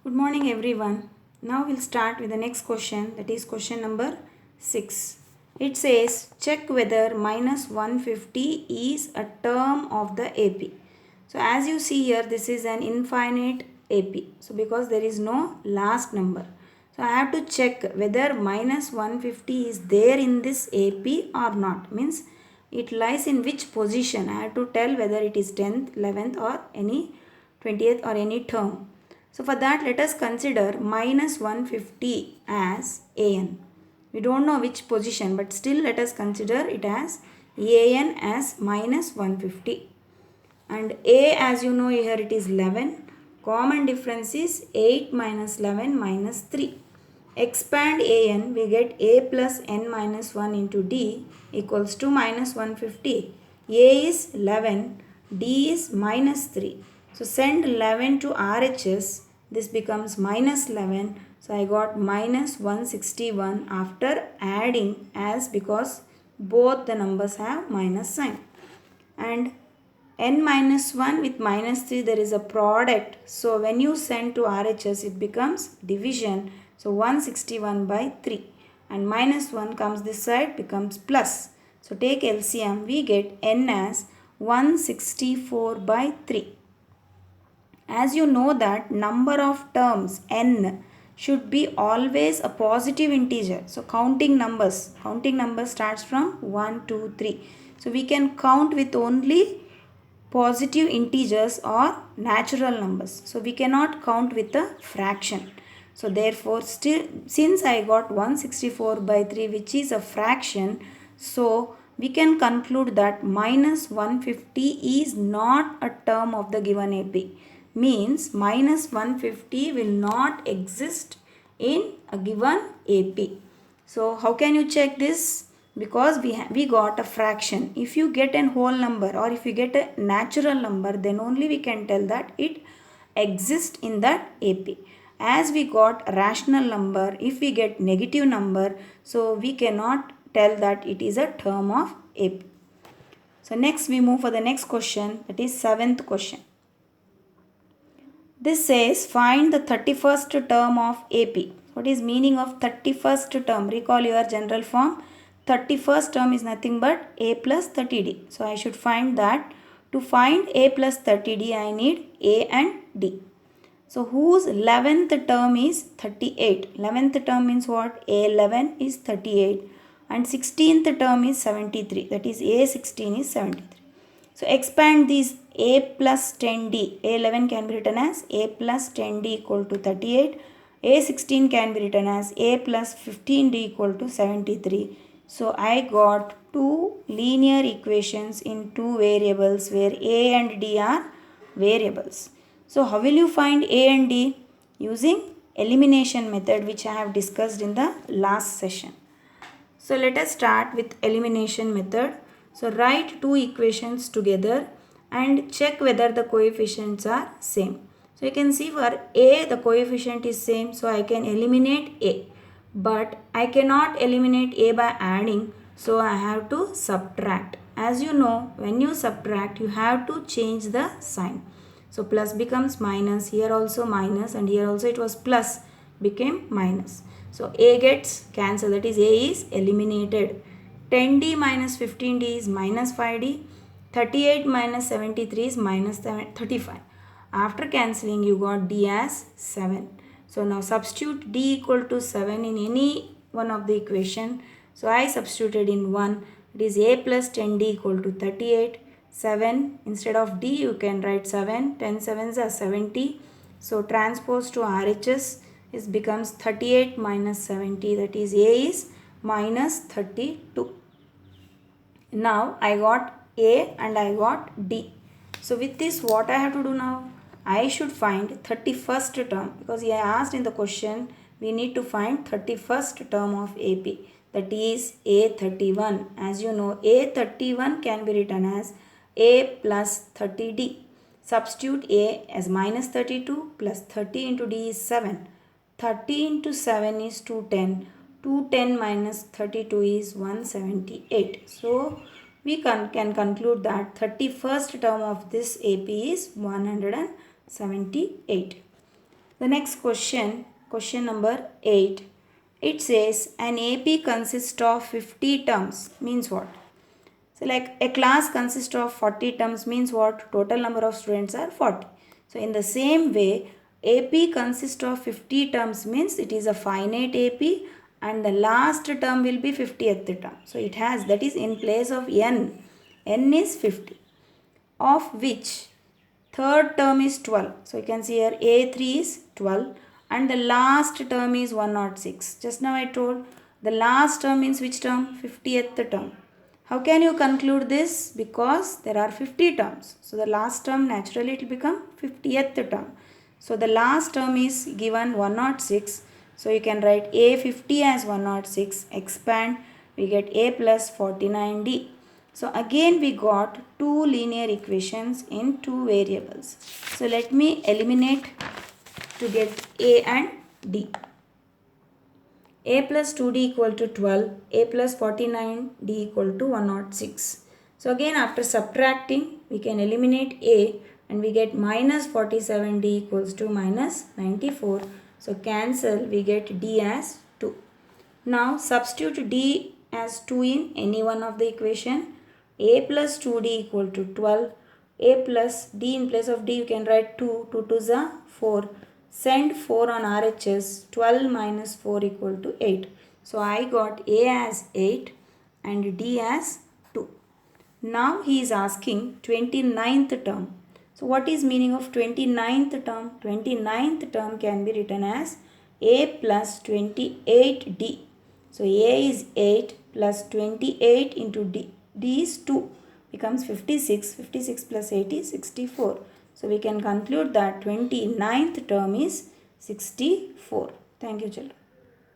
Good morning everyone. Now we'll start with the next question, that is question number 6. It says check whether minus 150 is a term of the AP. So as you see here, this is an infinite AP. So because there is no last number. So I have to check whether minus 150 is there in this AP or not. Means it lies in which position. I have to tell whether it is 10th, 11th or any 20th or any term. So for that, let us consider minus 150 as an. We don't know which position, but still let us consider it as an as minus 150. And a, as you know, here it is 11. Common difference is 8 minus 11 minus 3. Expand an, we get a plus n minus 1 into d equals to minus 150. A is 11, d is minus 3. So send 11 to RHS, this becomes minus 11. So I got minus 161 after adding, as because both the numbers have minus sign. And n minus 1 with minus 3, there is a product. So when you send to RHS, it becomes division. So 161 by 3. And minus 1 comes this side, becomes plus. So take LCM, we get n as 164 by 3. As you know that number of terms n should be always a positive integer. So counting numbers starts from 1, 2, 3. So we can count with only positive integers or natural numbers. So we cannot count with a fraction. So therefore still, since I got 164 by 3 which is a fraction, so we can conclude that minus 150 is not a term of the given AP. Means minus 150 will not exist in a given AP. So how can you check this? Because we got a fraction. If you get a whole number or if you get a natural number, then only we can tell that it exists in that AP. As we got a rational number, if we get negative number, so we cannot tell that it is a term of AP. So next we move for the next question, that is 7th question. This says find the 31st term of AP. What is meaning of 31st term? Recall your general form. 31st term is nothing but a plus 30d. So I should find that. To find a plus 30d, I need a and d. So whose 11th term is 38? 11th term means what? A11 is 38 and 16th term is 73. That is A16 is 73. So expand these. A plus 10d. A11 can be written as a plus 10d equal to 38. A16 can be written as a plus 15d equal to 73. So I got two linear equations in two variables where a and d are variables. So how will you find a and d? Using elimination method, which I have discussed in the last session. So let us start with elimination method. So write two equations together and check whether the coefficients are same. So you can see for a the coefficient is same, so I can eliminate a. But I cannot eliminate a by adding, so I have to subtract. As you know, when you subtract, you have to change the sign. So plus becomes minus, here also minus, and here also it was plus, became minus. So a gets cancelled, that is a is eliminated. 10d minus 15d is minus 5d. 38 minus 73 is minus 35. After cancelling, you got d as 7. So now substitute d equal to 7 in any one of the equation. So I substituted in 1. It is a plus 10d equal to 38. 7 instead of d you can write 7. 10 sevens are 70. So transpose to RHS is becomes 38 minus 70, that is a is minus 32. Now I got a and I got d. So with this, what I have to do now? I should find 31st term, because he asked in the question we need to find 31st term of AP, that is A31. As you know, A31 can be written as a plus 30d. Substitute a as minus 32 plus 30 into d is 7. 30 into 7 is 210. 210 minus 32 is 178. So we can conclude that 31st term of this AP is 178. The next question, question number 8. It says an AP consists of 50 terms. Means what? So like a class consists of 40 terms means what? Total number of students are 40. So in the same way, AP consists of 50 terms means it is a finite AP and the last term will be 50th term. So it has, that is in place of n. N is 50, of which third term is 12. So you can see here A3 is 12 and the last term is 106. Just now I told the last term means which term? 50th term. How can you conclude this? Because there are 50 terms. So the last term naturally it will become 50th term. So the last term is given 106. So you can write A50 as 106. Expand, we get A plus 49D. So again we got two linear equations in two variables. So let me eliminate to get A and D. A plus 2D equal to 12, A plus 49D equal to 106. So again after subtracting, we can eliminate A and we get minus 47D equals to minus 94. So cancel, we get D as 2. Now substitute D as 2 in any one of the equation. A plus 2D equal to 12. A plus D, in place of D you can write 2. 2 to the 4. Send 4 on RHS. 12 minus 4 equal to 8. So I got A as 8 and D as 2. Now he is asking 29th term. So what is meaning of 29th term? 29th term can be written as A plus 28D. So A is 8 plus 28 into D. D is 2. Becomes 56. 56 plus 8 is 64. So we can conclude that 29th term is 64. Thank you children.